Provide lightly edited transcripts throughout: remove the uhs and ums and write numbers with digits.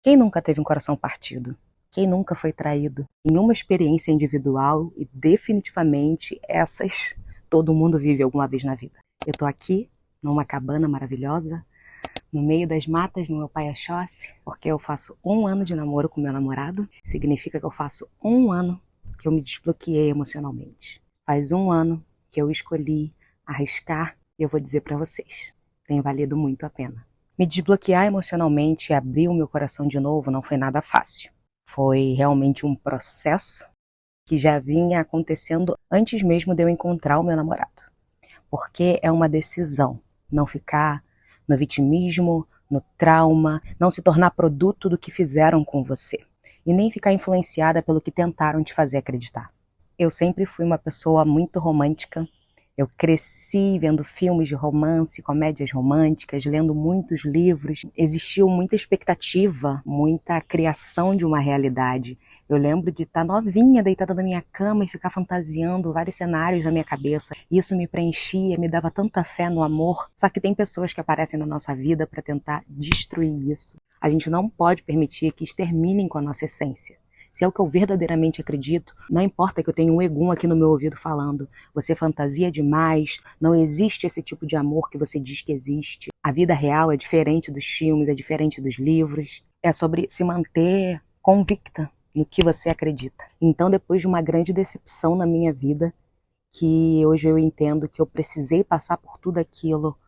Quem nunca teve um coração partido? Quem nunca foi traído? Em uma experiência individual, e definitivamente essas todo mundo vive alguma vez na vida. Eu tô aqui, numa cabana maravilhosa, no meio das matas, no meu Paiaxóssi, porque eu faço 1 ano de namoro com meu namorado. Significa que eu faço 1 ano que eu me desbloqueei emocionalmente. Faz 1 ano que eu escolhi arriscar e eu vou dizer pra vocês, tem valido muito a pena. Me desbloquear emocionalmente e abrir o meu coração de novo não foi nada fácil. Foi realmente um processo que já vinha acontecendo antes mesmo de eu encontrar o meu namorado. Porque é uma decisão não ficar no vitimismo, no trauma, não se tornar produto do que fizeram com você. E nem ficar influenciada pelo que tentaram te fazer acreditar. Eu sempre fui uma pessoa muito romântica. Eu cresci vendo filmes de romance, comédias românticas, lendo muitos livros. Existiu muita expectativa, muita criação de uma realidade. Eu lembro de estar novinha, deitada na minha cama e ficar fantasiando vários cenários na minha cabeça. Isso me preenchia, me dava tanta fé no amor. Só que tem pessoas que aparecem na nossa vida para tentar destruir isso. A gente não pode permitir que exterminem com a nossa essência. Se é o que eu verdadeiramente acredito, não importa que eu tenha um egum aqui no meu ouvido falando, você fantasia demais, não existe esse tipo de amor que você diz que existe. A vida real é diferente dos filmes, é diferente dos livros. É sobre se manter convicta no que você acredita. Então, depois de uma grande decepção na minha vida, que hoje eu entendo que eu precisei passar por tudo aquilo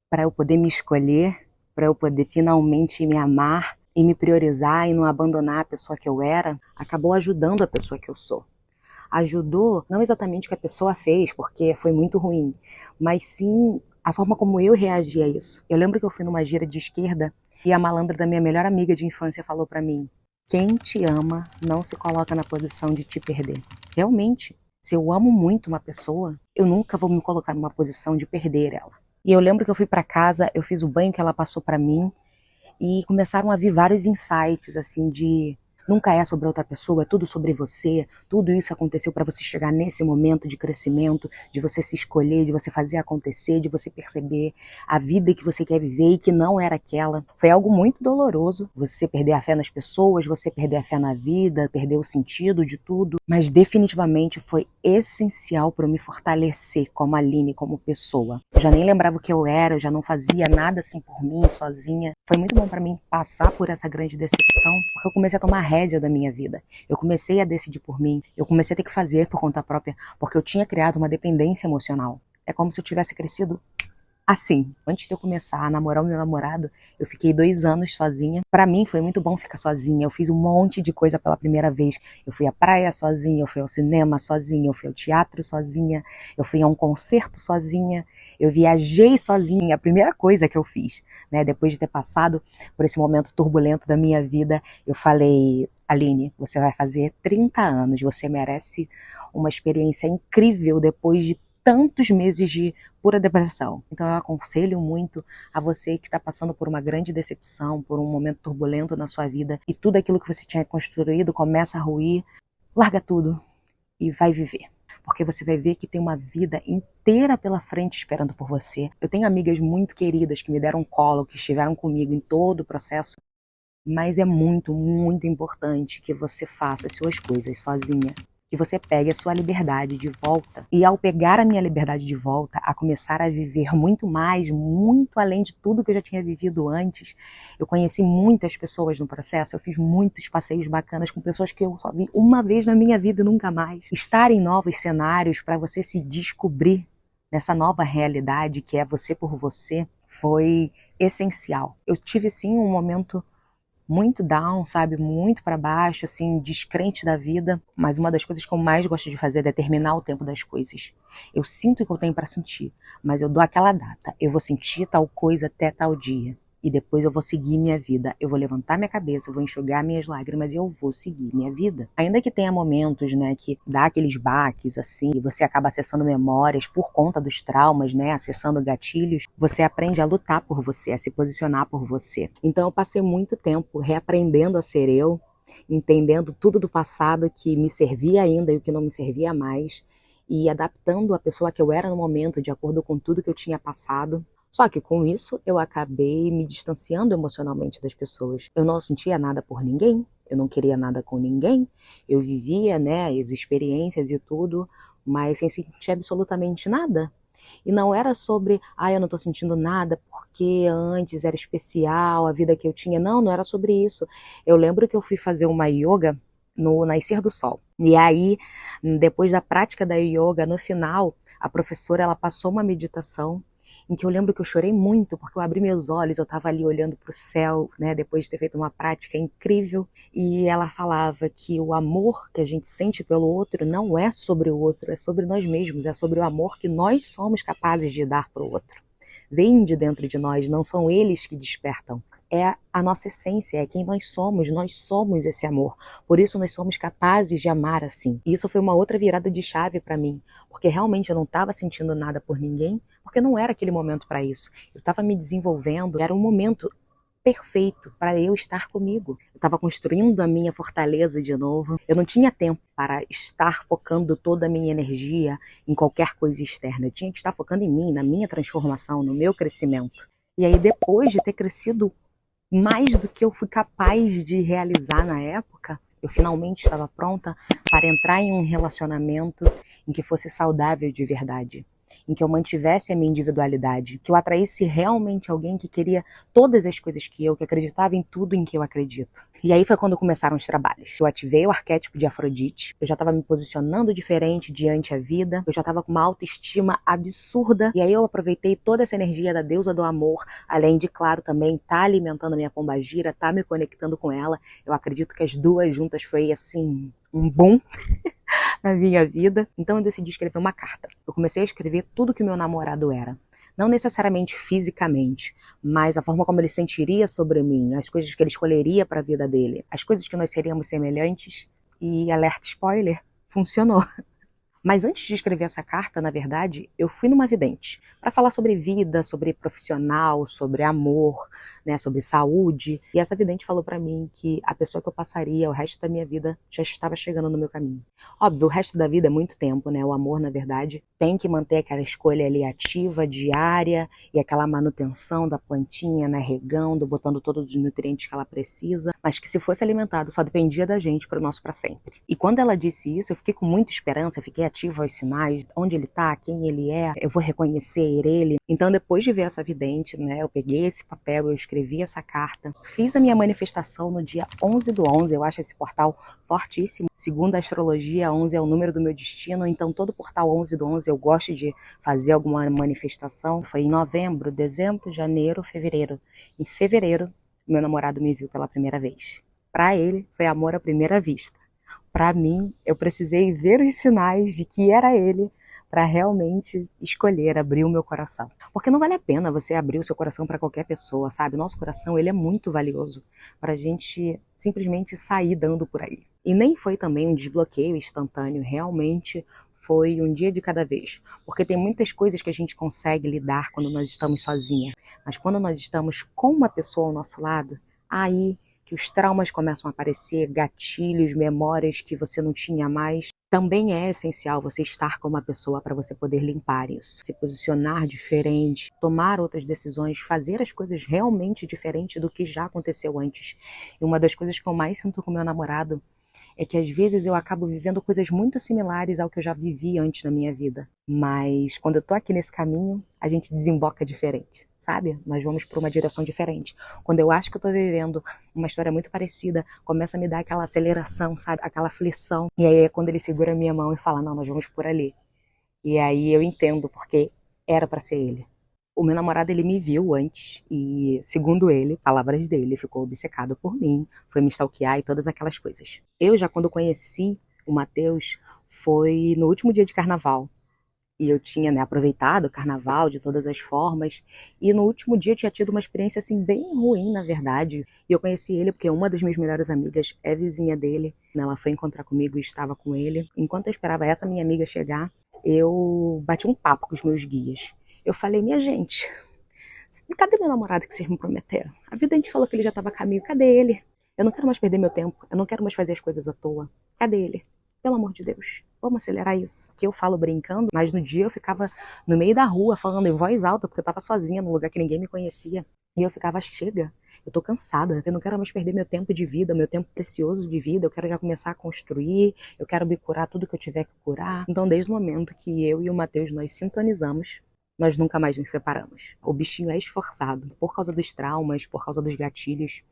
para eu poder me escolher, para eu poder finalmente me amar, e me priorizar e não abandonar a pessoa que eu era, acabou ajudando a pessoa que eu sou. Ajudou não exatamente o que a pessoa fez, porque foi muito ruim, mas sim a forma como eu reagi a isso. Eu lembro que eu fui numa gira de esquerda e a malandra da minha melhor amiga de infância falou pra mim: quem te ama não se coloca na posição de te perder. Realmente, se eu amo muito uma pessoa, eu nunca vou me colocar numa posição de perder ela. E eu lembro que eu fui pra casa, eu fiz o banho que ela passou pra mim, e começaram a vir vários insights, assim, de nunca é sobre outra pessoa, é tudo sobre você, tudo isso aconteceu para você chegar nesse momento de crescimento, de você se escolher, de você fazer acontecer, de você perceber a vida que você quer viver e que não era aquela. Foi algo muito doloroso, você perder a fé nas pessoas, você perder a fé na vida, perder o sentido de tudo, mas definitivamente foi essencial para eu me fortalecer como Aline, como pessoa. Eu já nem lembrava o que eu era, eu já não fazia nada assim por mim, sozinha. Foi muito bom para mim passar por essa grande decepção, porque eu comecei a tomar rédea da minha vida. Eu comecei a decidir por mim, eu comecei a ter que fazer por conta própria, porque eu tinha criado uma dependência emocional. É como se eu tivesse crescido assim. Antes de eu começar a namorar o meu namorado, eu fiquei 2 anos sozinha. Pra mim foi muito bom ficar sozinha. Eu fiz um monte de coisa pela primeira vez. Eu fui à praia sozinha, eu fui ao cinema sozinha, eu fui ao teatro sozinha, eu fui a um concerto sozinha, eu viajei sozinha. A primeira coisa que eu fiz, né, depois de ter passado por esse momento turbulento da minha vida, eu falei: Aline, você vai fazer 30 anos, você merece uma experiência incrível depois de tantos meses de pura depressão. Então eu aconselho muito a você que está passando por uma grande decepção, por um momento turbulento na sua vida e tudo aquilo que você tinha construído começa a ruir, larga tudo e vai viver. Porque você vai ver que tem uma vida inteira pela frente esperando por você. Eu tenho amigas muito queridas que me deram colo, que estiveram comigo em todo o processo, mas é muito, muito importante que você faça as suas coisas sozinha. Que você pegue a sua liberdade de volta. E ao pegar a minha liberdade de volta, a começar a viver muito mais, muito além de tudo que eu já tinha vivido antes, eu conheci muitas pessoas no processo, eu fiz muitos passeios bacanas com pessoas que eu só vi uma vez na minha vida e nunca mais. Estar em novos cenários para você se descobrir nessa nova realidade que é você por você, foi essencial. Eu tive sim um momento muito down, sabe, muito para baixo, assim, descrente da vida, mas uma das coisas que eu mais gosto de fazer é determinar o tempo das coisas. Eu sinto o que eu tenho para sentir, mas eu dou aquela data, eu vou sentir tal coisa até tal dia, e depois eu vou seguir minha vida, eu vou levantar minha cabeça, eu vou enxugar minhas lágrimas e eu vou seguir minha vida. Ainda que tenha momentos, né, que dá aqueles baques, assim, e você acaba acessando memórias por conta dos traumas, né, acessando gatilhos, você aprende a lutar por você, a se posicionar por você. Então eu passei muito tempo reaprendendo a ser eu, entendendo tudo do passado que me servia ainda e o que não me servia mais, e adaptando a pessoa que eu era no momento de acordo com tudo que eu tinha passado. Só que com isso eu acabei me distanciando emocionalmente das pessoas. Eu não sentia nada por ninguém, eu não queria nada com ninguém, eu vivia, né, as experiências e tudo, mas sem sentir absolutamente nada. E não era sobre, eu não tô sentindo nada porque antes era especial, a vida que eu tinha. Não, não era sobre isso. Eu lembro que eu fui fazer uma yoga no nascer do sol. E aí, depois da prática da yoga, no final, a professora ela passou uma meditação em que eu lembro que eu chorei muito, porque eu abri meus olhos, eu estava ali olhando para o céu, né, depois de ter feito uma prática incrível, e ela falava que o amor que a gente sente pelo outro não é sobre o outro, é sobre nós mesmos, é sobre o amor que nós somos capazes de dar para o outro. Vem de dentro de nós, não são eles que despertam. É a nossa essência, é quem nós somos esse amor. Por isso nós somos capazes de amar assim. E isso foi uma outra virada de chave para mim, porque realmente eu não estava sentindo nada por ninguém, porque não era aquele momento para isso. Eu estava me desenvolvendo, era um momento perfeito para eu estar comigo. Eu estava construindo a minha fortaleza de novo. Eu não tinha tempo para estar focando toda a minha energia em qualquer coisa externa. Eu tinha que estar focando em mim, na minha transformação, no meu crescimento. E aí, depois de ter crescido mais do que eu fui capaz de realizar na época, eu finalmente estava pronta para entrar em um relacionamento em que fosse saudável de verdade, em que eu mantivesse a minha individualidade, que eu atraísse realmente alguém que queria todas as coisas que acreditava em tudo em que eu acredito. E aí foi quando começaram os trabalhos. Eu ativei o arquétipo de Afrodite, eu já estava me posicionando diferente diante a vida, eu já estava com uma autoestima absurda, e aí eu aproveitei toda essa energia da deusa do amor, além de, claro, também tá alimentando a minha pombagira, tá me conectando com ela. Eu acredito que as duas juntas foi, assim, um boom na minha vida. Então eu decidi escrever uma carta. Eu comecei a escrever tudo que o meu namorado era. Não necessariamente fisicamente, mas a forma como ele sentiria sobre mim, as coisas que ele escolheria para a vida dele, as coisas que nós seríamos semelhantes. E alerta spoiler, funcionou. Mas antes de escrever essa carta, na verdade, eu fui numa vidente para falar sobre vida, sobre profissional, sobre amor, né, sobre saúde. E essa vidente falou para mim que a pessoa que eu passaria o resto da minha vida já estava chegando no meu caminho. Óbvio, o resto da vida é muito tempo, né? O amor, na verdade, tem que manter aquela escolha ali ativa, diária, e aquela manutenção da plantinha, né, regando, botando todos os nutrientes que ela precisa, mas que se fosse alimentado só dependia da gente para o nosso para sempre. E quando ela disse isso, eu fiquei com muita esperança, eu fiquei ativa aos sinais, onde ele tá, quem ele é, eu vou reconhecer ele. Então, depois de ver essa vidente, né, eu peguei esse papel, eu escrevi essa carta, fiz a minha manifestação no dia 11/11, eu acho esse portal fortíssimo. Segundo a astrologia, 11 é o número do meu destino, então todo portal 11/11 eu gosto de fazer alguma manifestação. Foi em novembro, dezembro, janeiro, fevereiro. Em fevereiro, meu namorado me viu pela primeira vez. Para ele, foi amor à primeira vista. Para mim, eu precisei ver os sinais de que era ele para realmente escolher abrir o meu coração. Porque não vale a pena você abrir o seu coração para qualquer pessoa, sabe? Nosso coração, ele é muito valioso para a gente simplesmente sair dando por aí. E nem foi também um desbloqueio instantâneo, realmente foi um dia de cada vez. Porque tem muitas coisas que a gente consegue lidar quando nós estamos sozinhas. Mas quando nós estamos com uma pessoa ao nosso lado, aí que os traumas começam a aparecer, gatilhos, memórias que você não tinha mais. Também é essencial você estar com uma pessoa para você poder limpar isso, se posicionar diferente, tomar outras decisões, fazer as coisas realmente diferente do que já aconteceu antes. E uma das coisas que eu mais sinto com meu namorado é que às vezes eu acabo vivendo coisas muito similares ao que eu já vivi antes na minha vida. Mas quando eu tô aqui nesse caminho, a gente desemboca diferente, sabe? Nós vamos por uma direção diferente. Quando eu acho que eu tô vivendo uma história muito parecida, começa a me dar aquela aceleração, sabe? Aquela aflição. E aí é quando ele segura a minha mão e fala, não, nós vamos por ali. E aí eu entendo porque era para ser ele. O meu namorado, ele me viu antes e, segundo ele, palavras dele, ficou obcecado por mim, foi me stalkear e todas aquelas coisas. Eu já, quando conheci o Matheus, foi no último dia de carnaval. E eu tinha, né, aproveitado o carnaval de todas as formas. E no último dia eu tinha tido uma experiência, assim, bem ruim, na verdade. E eu conheci ele porque uma das minhas melhores amigas é vizinha dele. Ela foi encontrar comigo e estava com ele. Enquanto eu esperava essa minha amiga chegar, eu bati um papo com os meus guias. Eu falei, minha gente, cadê meu namorado que vocês me prometeram? A vida a gente falou que ele já estava a caminho, cadê ele? Eu não quero mais perder meu tempo, eu não quero mais fazer as coisas à toa. Cadê ele? Pelo amor de Deus, vamos acelerar isso. Que eu falo brincando, mas no dia eu ficava no meio da rua falando em voz alta, porque eu tava sozinha num lugar que ninguém me conhecia. E eu ficava, chega, eu tô cansada, eu não quero mais perder meu tempo de vida, meu tempo precioso de vida, eu quero já começar a construir, eu quero me curar tudo que eu tiver que curar. Então, desde o momento que eu e o Matheus nós sintonizamos, nós nunca mais nos separamos. O bichinho é esforçado, por causa dos traumas, por causa dos gatilhos.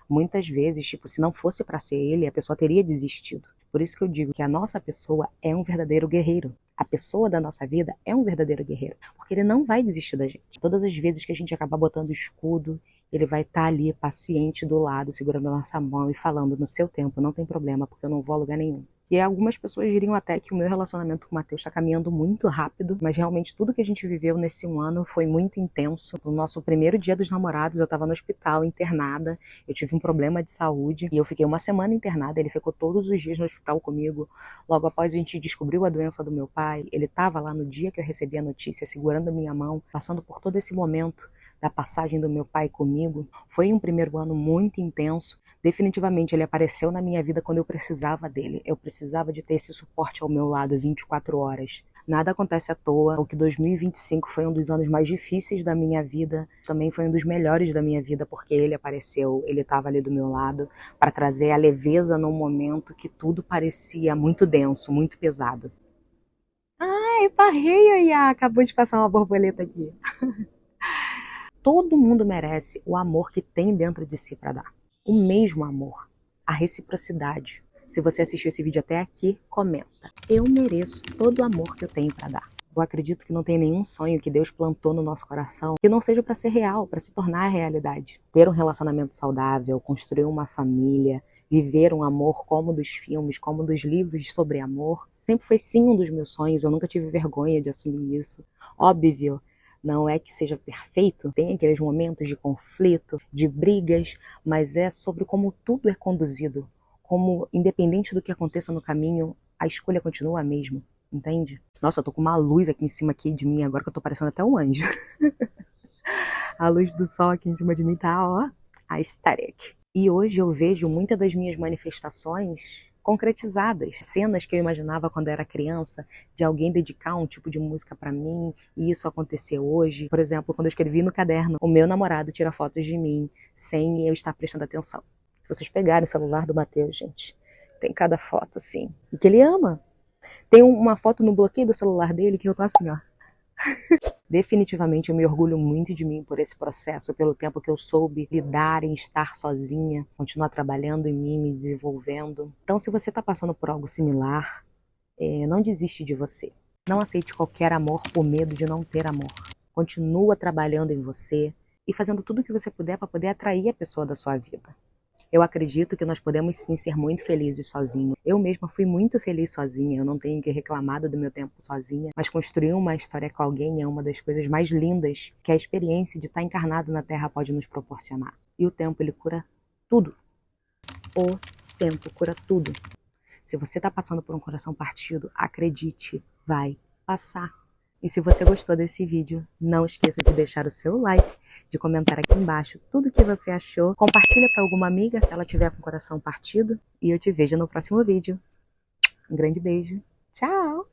Muitas vezes, tipo, se não fosse pra ser ele, a pessoa teria desistido. Por isso que eu digo que a nossa pessoa é um verdadeiro guerreiro. A pessoa da nossa vida é um verdadeiro guerreiro. Porque ele não vai desistir da gente. Todas as vezes que a gente acabar botando escudo, ele vai estar ali, paciente do lado, segurando a nossa mão e falando, no seu tempo, não tem problema, porque eu não vou a lugar nenhum. E algumas pessoas diriam até que o meu relacionamento com o Matheus está caminhando muito rápido, mas realmente tudo que a gente viveu nesse um ano foi muito intenso. No nosso primeiro dia dos namorados, eu estava no hospital, internada, eu tive um problema de saúde e eu fiquei uma semana internada, ele ficou todos os dias no hospital comigo. Logo após a gente descobriu a doença do meu pai, ele estava lá no dia que eu recebi a notícia, segurando a minha mão, passando por todo esse momento da passagem do meu pai comigo. Foi um primeiro ano muito intenso. Definitivamente ele apareceu na minha vida quando eu precisava dele. Eu precisava de ter esse suporte ao meu lado 24 horas. Nada acontece à toa. O que 2025 foi um dos anos mais difíceis da minha vida, também foi um dos melhores da minha vida, porque ele apareceu, ele estava ali do meu lado, para trazer a leveza num momento que tudo parecia muito denso, muito pesado. Ai, parrei, Iá! Acabou de passar uma borboleta aqui. Todo mundo merece o amor que tem dentro de si para dar. O mesmo amor, a reciprocidade. Se você assistiu esse vídeo até aqui, comenta. Eu mereço todo o amor que eu tenho para dar. Eu acredito que não tem nenhum sonho que Deus plantou no nosso coração que não seja para ser real, para se tornar realidade. Ter um relacionamento saudável, construir uma família, viver um amor como dos filmes, como dos livros sobre amor, sempre foi sim um dos meus sonhos. Eu nunca tive vergonha de assumir isso. Óbvio, não é que seja perfeito, tem aqueles momentos de conflito, de brigas, mas é sobre como tudo é conduzido, como independente do que aconteça no caminho, a escolha continua a mesma, entende? Nossa, eu tô com uma luz aqui em cima aqui de mim agora que eu tô parecendo até um anjo. A luz do sol aqui em cima de mim tá, ó, aesthetic. E hoje eu vejo muitas das minhas manifestações concretizadas. Cenas que eu imaginava quando era criança, de alguém dedicar um tipo de música pra mim, e isso aconteceu hoje. Por exemplo, quando eu escrevi no caderno, o meu namorado tira fotos de mim, sem eu estar prestando atenção. Se vocês pegarem o celular do Matheus, gente, tem cada foto assim, e que ele ama. Tem uma foto no bloqueio do celular dele que eu tô assim, ó. Definitivamente eu me orgulho muito de mim por esse processo, pelo tempo que eu soube lidar em estar sozinha, continuar trabalhando em mim, me desenvolvendo. Então, se você está passando por algo similar, não desiste de você. Não aceite qualquer amor por medo de não ter amor. Continua trabalhando em você e fazendo tudo o que você puder para poder atrair a pessoa da sua vida. Eu acredito que nós podemos sim ser muito felizes sozinhos. Eu mesma fui muito feliz sozinha, eu não tenho que reclamar do meu tempo sozinha, mas construir uma história com alguém é uma das coisas mais lindas que a experiência de estar encarnado na Terra pode nos proporcionar. E o tempo, ele cura tudo. O tempo cura tudo. Se você está passando por um coração partido, acredite, vai passar. E se você gostou desse vídeo, não esqueça de deixar o seu like, de comentar aqui embaixo tudo o que você achou. Compartilha para alguma amiga se ela tiver com o coração partido. E eu te vejo no próximo vídeo. Um grande beijo. Tchau!